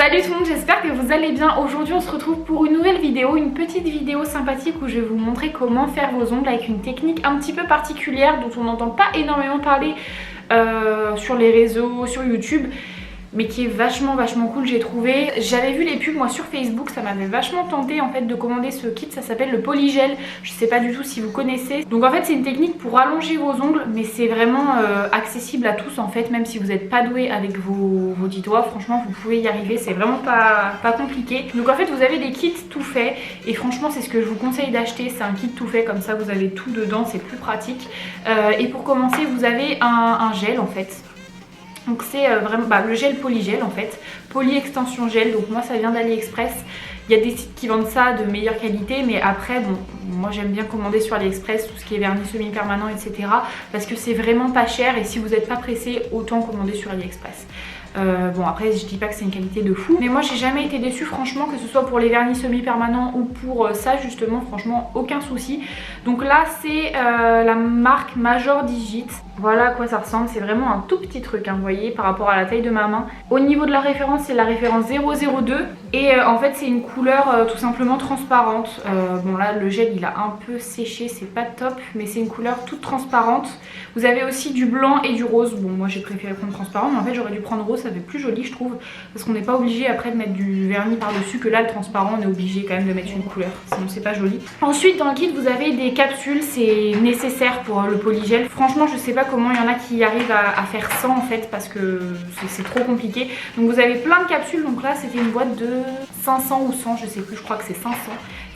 Salut tout le monde, j'espère que vous allez bien. Aujourd'hui on se retrouve pour une nouvelle vidéo, une petite vidéo sympathique où je vais vous montrer comment faire vos ongles avec une technique un petit peu particulière dont on n'entend pas énormément parler sur les réseaux, sur YouTube, mais qui est vachement cool, j'ai trouvé. J'avais vu les pubs moi sur Facebook, ça m'avait vachement tenté en fait de commander ce kit, ça s'appelle le polygel. Je sais pas du tout si vous connaissez. Donc en fait c'est une technique pour allonger vos ongles, mais c'est vraiment accessible à tous en fait, même si vous n'êtes pas doué avec vos 10 doigts, franchement vous pouvez y arriver, c'est vraiment pas compliqué. Donc en fait vous avez des kits tout faits et franchement c'est ce que je vous conseille d'acheter, c'est un kit tout fait, comme ça vous avez tout dedans, c'est plus pratique. Et pour commencer vous avez un gel en fait. Donc c'est vraiment le gel polygel en fait, poly extension gel, donc moi ça vient d'AliExpress. Il y a des sites qui vendent ça de meilleure qualité, mais après bon, moi j'aime bien commander sur AliExpress tout ce qui est vernis semi-permanent etc. parce que c'est vraiment pas cher et si vous n'êtes pas pressé, autant commander sur AliExpress. Bon après je dis pas que c'est une qualité de fou, mais moi j'ai jamais été déçue franchement, que ce soit pour les vernis semi-permanents ou pour ça justement, franchement aucun souci. Donc là c'est la marque Major Digit. Voilà à quoi ça ressemble, c'est vraiment un tout petit truc hein, vous voyez, par rapport à la taille de ma main. Au niveau de la référence, c'est la référence 002 et en fait c'est une couleur tout simplement transparente. Bon là le gel il a un peu séché, c'est pas top, mais c'est une couleur toute transparente. Vous avez aussi du blanc et du rose. Bon moi j'ai préféré prendre transparent, mais en fait j'aurais dû prendre rose, ça fait plus joli je trouve, parce qu'on n'est pas obligé après de mettre du vernis par dessus, que là le transparent on est obligé quand même de mettre une couleur, sinon c'est pas joli. Ensuite dans le kit vous avez des capsules, c'est nécessaire pour le polygel. Franchement je sais pas comment il y en a qui arrivent à faire 100 en fait, parce que c'est trop compliqué. Donc vous avez plein de capsules, donc là c'était une boîte de 500 ou 100, je sais plus, je crois que c'est 500.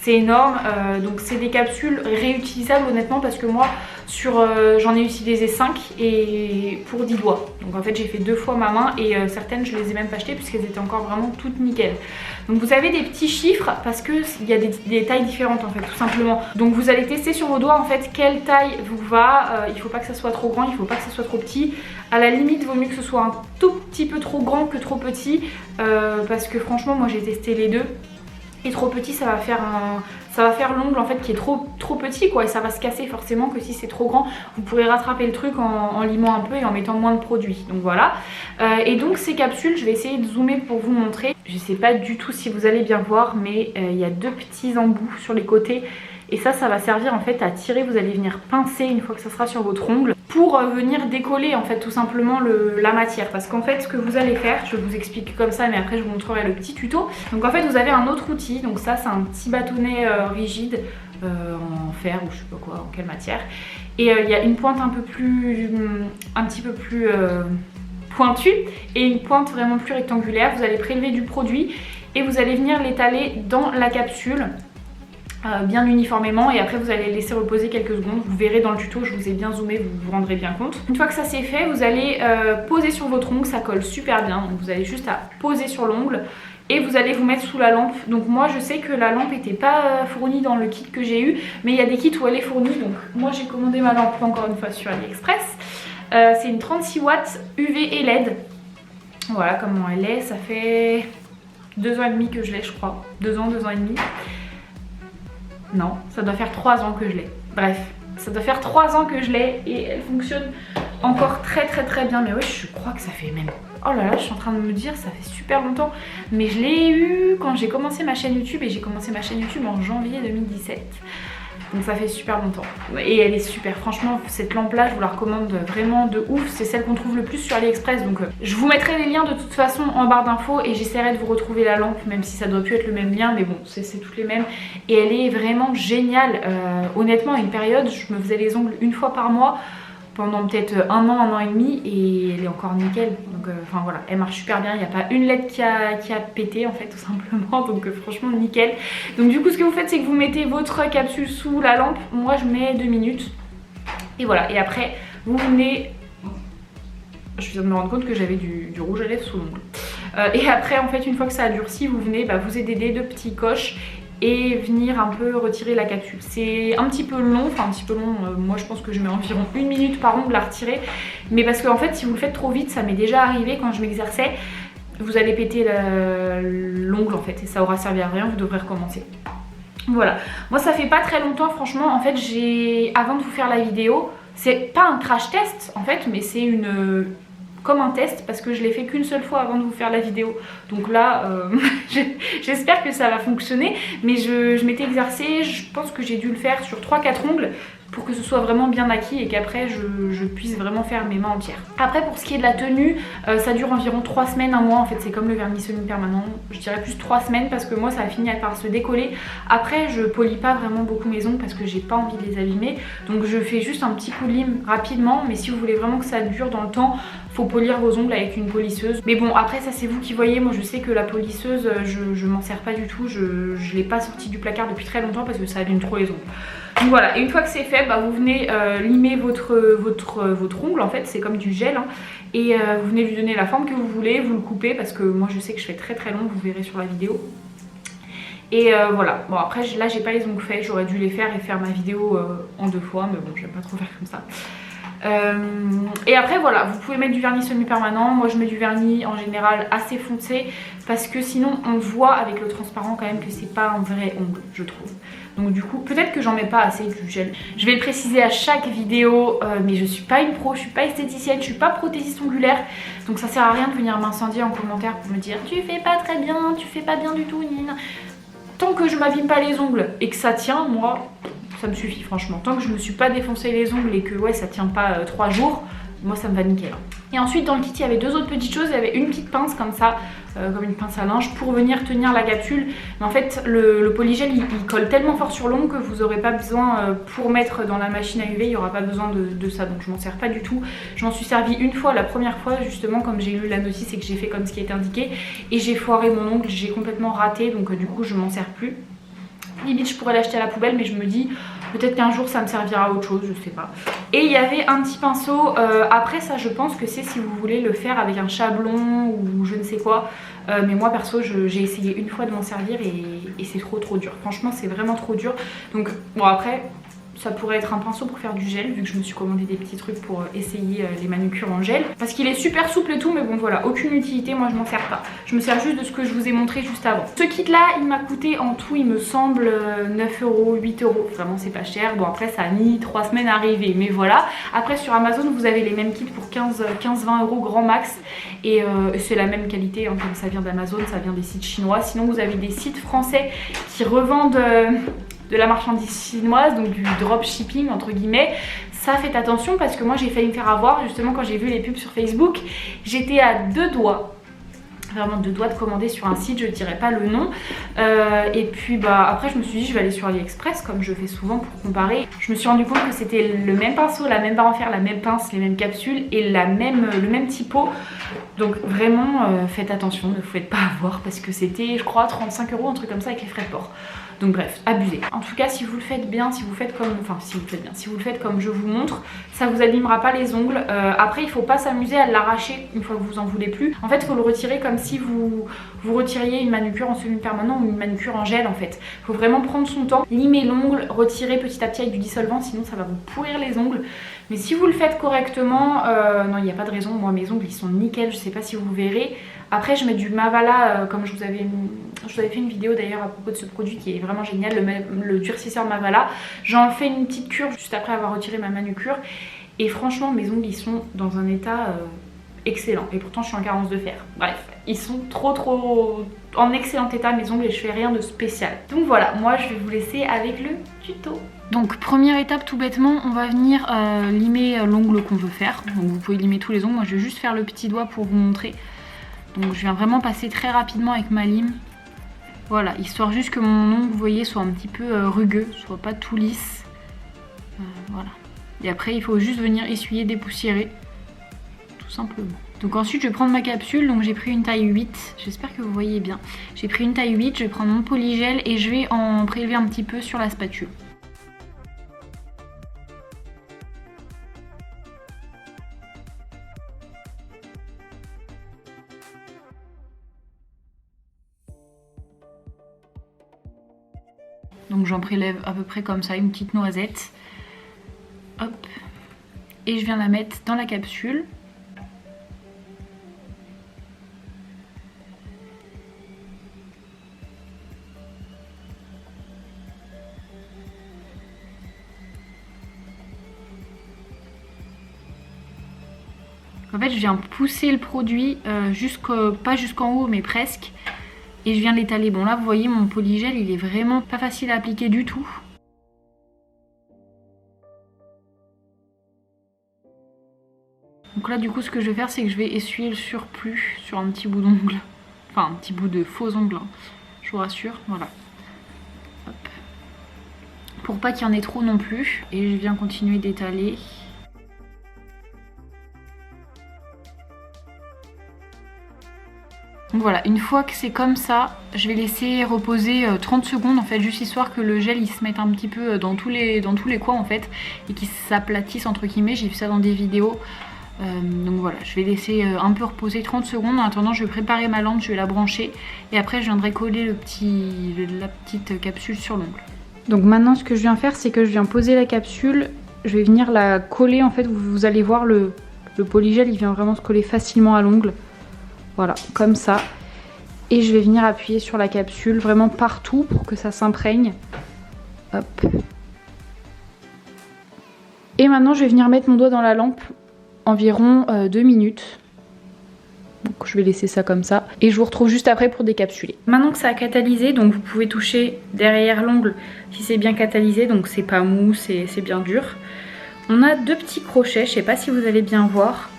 C'est énorme, donc c'est des capsules réutilisables honnêtement, parce que moi j'en ai utilisé 5 et pour 10 doigts. Donc en fait j'ai fait 2 fois ma main et certaines je les ai même pas achetées puisqu'elles étaient encore vraiment toutes nickel. Donc vous avez des petits chiffres parce que il y a des tailles différentes en fait, tout simplement. Donc vous allez tester sur vos doigts en fait quelle taille vous va. Il faut pas que ça soit trop grand, il faut pas que ça soit trop petit. À la limite vaut mieux que ce soit un tout petit peu trop grand que trop petit, parce que franchement moi j'ai testé les deux. Et trop petit ça va faire l'ongle en fait qui est trop petit quoi, et ça va se casser forcément. Que si c'est trop grand vous pourrez rattraper le truc en limant un peu et en mettant moins de produit. Donc voilà, et donc ces capsules je vais essayer de zoomer pour vous montrer. Je sais pas du tout si vous allez bien voir, mais il y a 2 petits embouts sur les côtés. Et ça va servir en fait à tirer, vous allez venir pincer une fois que ça sera sur votre ongle pour venir décoller en fait tout simplement la matière. Parce qu'en fait ce que vous allez faire, je vous explique comme ça mais après je vous montrerai le petit tuto. Donc en fait vous avez un autre outil, donc ça c'est un petit bâtonnet rigide en fer ou je sais pas quoi, en quelle matière. Et il y a une pointe un petit peu plus pointue et une pointe vraiment plus rectangulaire. Vous allez prélever du produit et vous allez venir l'étaler dans la capsule bien uniformément, et après vous allez laisser reposer quelques secondes. Vous verrez dans le tuto, je vous ai bien zoomé, vous vous rendrez bien compte. Une fois que ça c'est fait, vous allez poser sur votre ongle, ça colle super bien, donc vous avez juste à poser sur l'ongle et vous allez vous mettre sous la lampe. Donc moi je sais que la lampe n'était pas fournie dans le kit que j'ai eu, mais il y a des kits où elle est fournie. Donc moi j'ai commandé ma lampe encore une fois sur AliExpress. C'est une 36 watts UV et LED. Voilà comment elle est, ça fait 2 ans et demi que je l'ai je crois, 2 ans et demi. Non, ça doit faire 3 ans que je l'ai. Bref, ça doit faire 3 ans que je l'ai et elle fonctionne encore très bien. Mais oui, je crois que ça fait même... Oh là là, je suis en train de me dire, ça fait super longtemps. Mais je l'ai eu quand j'ai commencé ma chaîne YouTube, et j'ai commencé ma chaîne YouTube en janvier 2017. Donc ça fait super longtemps. Et elle est super, franchement cette lampe là je vous la recommande vraiment de ouf. C'est celle qu'on trouve le plus sur AliExpress. Donc je vous mettrai les liens de toute façon en barre d'infos, et j'essaierai de vous retrouver la lampe, même si ça doit plus être le même lien, mais bon c'est toutes les mêmes. Et elle est vraiment géniale. Honnêtement à une période je me faisais les ongles une fois par mois pendant peut-être 1 an et demi, et elle est encore nickel. Donc enfin voilà, elle marche super bien, il n'y a pas une LED qui a pété en fait tout simplement. Donc franchement nickel. Donc du coup ce que vous faites c'est que vous mettez votre capsule sous la lampe. Moi je mets 2 minutes et voilà, et après vous venez... Je viens de me rendre compte que j'avais du rouge à lèvres sous l'ongle. Et après en fait une fois que ça a durci, vous venez vous aider des 2 petits coches et venir un peu retirer la capsule. C'est un petit peu long, moi je pense que je mets environ 1 minute par ongle à retirer, mais parce que en fait si vous le faites trop vite, ça m'est déjà arrivé quand je m'exerçais, vous allez péter l'ongle en fait et ça aura servi à rien, vous devrez recommencer. Voilà, moi ça fait pas très longtemps franchement, en fait avant de vous faire la vidéo, c'est pas un crash test en fait, mais c'est comme un test parce que je l'ai fait qu'une seule fois avant de vous faire la vidéo. Donc là, j'espère que ça va fonctionner. Mais je m'étais exercée, je pense que j'ai dû le faire sur 3-4 ongles pour que ce soit vraiment bien acquis et qu'après je puisse vraiment faire mes mains entières. Après pour ce qui est de la tenue, ça dure environ 3 semaines, 1 mois en fait, c'est comme le vernis semi-permanent, je dirais plus 3 semaines parce que moi ça a fini par se décoller. Après je polis pas vraiment beaucoup mes ongles parce que j'ai pas envie de les abîmer, donc je fais juste un petit coup de lime rapidement, mais si vous voulez vraiment que ça dure dans le temps, faut polir vos ongles avec une polisseuse. Mais bon après ça c'est vous qui voyez, moi je sais que la polisseuse je m'en sers pas du tout, je l'ai pas sortie du placard depuis très longtemps parce que ça abîme trop les ongles. Donc voilà, et une fois que c'est fait, bah, vous venez limer votre ongle en fait, c'est comme du gel hein, et vous venez lui donner la forme que vous voulez, vous le coupez parce que moi je sais que je fais très très long, vous verrez sur la vidéo. Et voilà, bon après là j'ai pas les ongles faits, j'aurais dû les faire et faire ma vidéo en 2 fois, mais bon j'aime pas trop faire comme ça. Et après voilà, vous pouvez mettre du vernis semi-permanent, moi je mets du vernis en général assez foncé parce que sinon on voit avec le transparent quand même que c'est pas un vrai ongle je trouve. Donc du coup peut-être que j'en mets pas assez du gel. Je vais le préciser à chaque vidéo mais je suis pas une pro, je suis pas esthéticienne, je suis pas prothésiste ongulaire. Donc ça sert à rien de venir m'incendier en commentaire pour me dire tu fais pas très bien, tu fais pas bien du tout, nina. Tant que je m'abîme pas les ongles et que ça tient, moi ça me suffit franchement. Tant que je me suis pas défoncé les ongles et que ouais ça tient pas 3 jours, moi ça me va nickel. Et ensuite dans le kit il y avait 2 autres petites choses, il y avait une petite pince comme ça, comme une pince à linge pour venir tenir la capsule. Mais en fait le polygel il colle tellement fort sur l'ongle que vous n'aurez pas besoin pour mettre dans la machine à UV, il n'y aura pas besoin de ça, donc je m'en sers pas du tout. Je m'en suis servi une fois, la première fois justement comme j'ai lu la notice et que j'ai fait comme ce qui était indiqué et j'ai foiré mon ongle, j'ai complètement raté, donc du coup je m'en sers plus. Limite je pourrais l'acheter à la poubelle mais je me dis peut-être qu'un jour ça me servira à autre chose, je sais pas. Et il y avait un petit pinceau, après ça je pense que c'est si vous voulez le faire avec un chablon ou je ne sais quoi. Mais moi perso j'ai essayé une fois de m'en servir et c'est trop dur. Franchement c'est vraiment trop dur. Donc bon après ça pourrait être un pinceau pour faire du gel vu que je me suis commandé des petits trucs pour essayer les manucures en gel. Parce qu'il est super souple et tout mais bon voilà, aucune utilité, moi je m'en sers pas. Je me sers juste de ce que je vous ai montré juste avant. Ce kit là il m'a coûté en tout il me semble 9 €, 8 €, vraiment c'est pas cher. Bon après ça a mis 3 semaines à arriver mais voilà. Après sur Amazon vous avez les mêmes kits pour 15-20 € grand max et c'est la même qualité hein, comme ça vient d'Amazon, ça vient des sites chinois. Sinon vous avez des sites français qui revendent de la marchandise chinoise, donc du dropshipping entre guillemets. Ça faites attention parce que moi j'ai failli me faire avoir justement quand j'ai vu les pubs sur Facebook. J'étais à 2 doigts, vraiment 2 doigts de commander sur un site, je ne dirais pas le nom. Et puis bah après je me suis dit je vais aller sur AliExpress comme je fais souvent pour comparer. Je me suis rendu compte que c'était le même pinceau, la même barre en fer, la même pince, les mêmes capsules et le même typo. Donc vraiment faites attention, ne vous faites pas avoir parce que c'était je crois 35 €, un truc comme ça avec les frais de port. Donc bref, abusez. En tout cas, si vous le faites bien, si vous le faites comme je vous montre, ça vous abîmera pas les ongles. Après, il faut pas s'amuser à l'arracher une fois que vous en voulez plus. En fait, il faut le retirer comme si vous retiriez une manucure en semi-permanent ou une manucure en gel en fait. Il faut vraiment prendre son temps, limer l'ongle, retirer petit à petit avec du dissolvant, sinon ça va vous pourrir les ongles. Mais si vous le faites correctement, non, il n'y a pas de raison. Moi, mes ongles, ils sont nickel. Je sais pas si vous verrez. Après, je mets du Mavala, comme je vous avais fait une vidéo d'ailleurs à propos de ce produit qui est vraiment génial, le durcisseur Mavala. J'en fais une petite cure juste après avoir retiré ma manucure. Et franchement, mes ongles, ils sont dans un état excellent. Et pourtant, je suis en carence de fer. Bref, ils sont trop en excellent état, mes ongles, et je fais rien de spécial. Donc voilà, moi, je vais vous laisser avec le tuto. Donc première étape tout bêtement, on va venir limer l'ongle qu'on veut faire. Donc vous pouvez limer tous les ongles, moi je vais juste faire le petit doigt pour vous montrer. Donc je viens vraiment passer très rapidement avec ma lime. Voilà, histoire juste que mon ongle, vous voyez, soit un petit peu rugueux, soit pas tout lisse. Voilà. Et après il faut juste venir essuyer, dépoussiérer, tout simplement. Donc ensuite je vais prendre ma capsule, donc j'ai pris une taille 8, j'espère que vous voyez bien. J'ai pris une taille 8, je vais prendre mon polygel et je vais en prélever un petit peu sur la spatule. Donc j'en prélève à peu près comme ça, une petite noisette. Hop. Et je viens la mettre dans la capsule. En fait je viens pousser le produit pas jusqu'en haut mais presque. Et je viens l'étaler. Bon là vous voyez mon polygel il est vraiment pas facile à appliquer du tout. Donc là du coup ce que je vais faire c'est que je vais essuyer le surplus sur un petit bout d'ongle. Enfin un petit bout de faux ongle, hein. Je vous rassure, voilà. Hop. Pour pas qu'il y en ait trop non plus. Et je viens continuer d'étaler. Donc voilà, une fois que c'est comme ça, je vais laisser reposer 30 secondes en fait, juste histoire que le gel il se mette un petit peu dans tous les coins en fait, et qu'il s'aplatisse entre guillemets, j'ai vu ça dans des vidéos. Donc voilà, je vais laisser un peu reposer 30 secondes. En attendant, je vais préparer ma lampe, je vais la brancher et après je viendrai coller la petite capsule sur l'ongle. Donc maintenant ce que je viens faire, c'est que je viens poser la capsule, je vais venir la coller en fait, vous allez voir le polygel il vient vraiment se coller facilement à l'ongle. Voilà, comme ça. Et je vais venir appuyer sur la capsule vraiment partout pour que ça s'imprègne. Hop. Et maintenant, je vais venir mettre mon doigt dans la lampe environ 2 minutes. Donc je vais laisser ça comme ça. Et je vous retrouve juste après pour décapsuler. Maintenant que ça a catalysé, donc vous pouvez toucher derrière l'ongle si c'est bien catalysé. Donc c'est pas mou, c'est bien dur. On a 2 petits crochets, je sais pas si vous allez bien voir.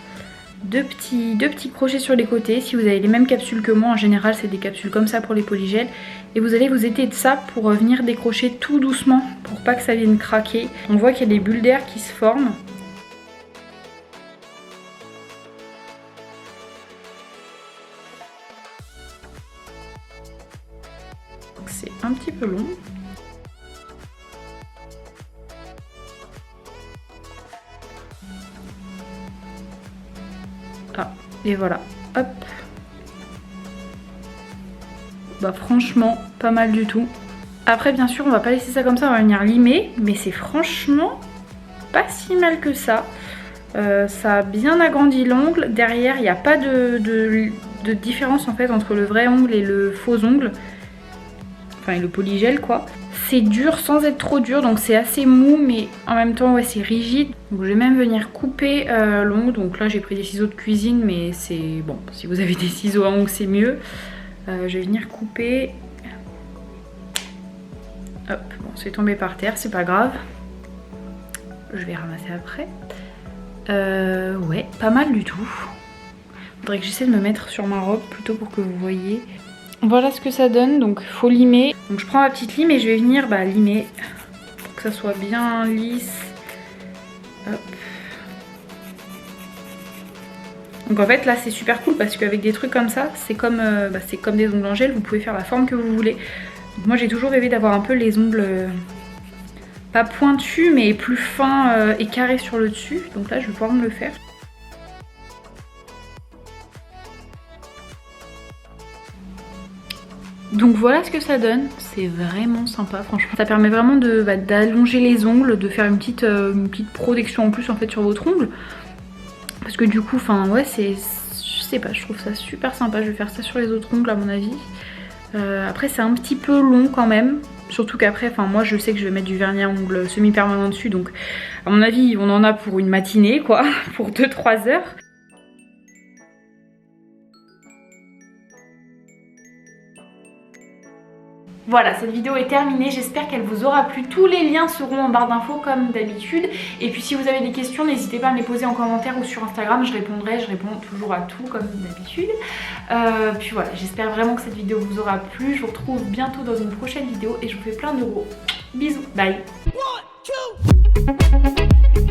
Deux petits crochets sur les côtés. Si vous avez les mêmes capsules que moi, en général c'est des capsules comme ça pour les polygels. Et vous allez vous aider de ça pour venir décrocher tout doucement pour pas que ça vienne craquer. On voit qu'il y a des bulles d'air qui se forment. C'est un petit peu long. Ah, et voilà, hop. Bah franchement, pas mal du tout. Après bien sûr, on va pas laisser ça comme ça, on va venir limer. Mais c'est franchement pas si mal que ça. Ça a bien agrandi l'ongle. Derrière, il n'y a pas de différence en fait entre le vrai ongle et le faux ongle. Enfin, et le polygel quoi. C'est dur sans être trop dur, donc c'est assez mou, mais en même temps ouais c'est rigide. Donc je vais même venir couper l'ongle. Donc là j'ai pris des ciseaux de cuisine, mais c'est bon, si vous avez des ciseaux à ongles c'est mieux. Je vais venir couper. Hop, bon c'est tombé par terre, c'est pas grave. Je vais ramasser après. Ouais, pas mal du tout. Faudrait que j'essaie de me mettre sur ma robe plutôt pour que vous voyez. Voilà ce que ça donne, donc faut limer. Donc je prends ma petite lime et je vais venir limer pour que ça soit bien lisse. Hop. Donc en fait là c'est super cool parce qu'avec des trucs comme ça, c'est comme des ongles en gel, vous pouvez faire la forme que vous voulez. Donc moi j'ai toujours rêvé d'avoir un peu les ongles pas pointus mais plus fins et carrés sur le dessus. Donc là je vais pouvoir me le faire. Donc voilà ce que ça donne, c'est vraiment sympa franchement. Ça permet vraiment d'allonger les ongles, de faire une petite protection en plus en fait sur votre ongle. Parce que du coup, enfin ouais je sais pas, je trouve ça super sympa. Je vais faire ça sur les autres ongles à mon avis. Après c'est un petit peu long quand même. Surtout qu'après, enfin moi je sais que je vais mettre du vernis à ongles semi-permanent dessus. Donc à mon avis on en a pour une matinée quoi, pour 2-3 heures. Voilà, cette vidéo est terminée, j'espère qu'elle vous aura plu. Tous les liens seront en barre d'infos comme d'habitude. Et puis si vous avez des questions, n'hésitez pas à me les poser en commentaire ou sur Instagram, je répondrai, je réponds toujours à tout comme d'habitude. Puis voilà, j'espère vraiment que cette vidéo vous aura plu. Je vous retrouve bientôt dans une prochaine vidéo et je vous fais plein de gros bisous, bye. 1, 2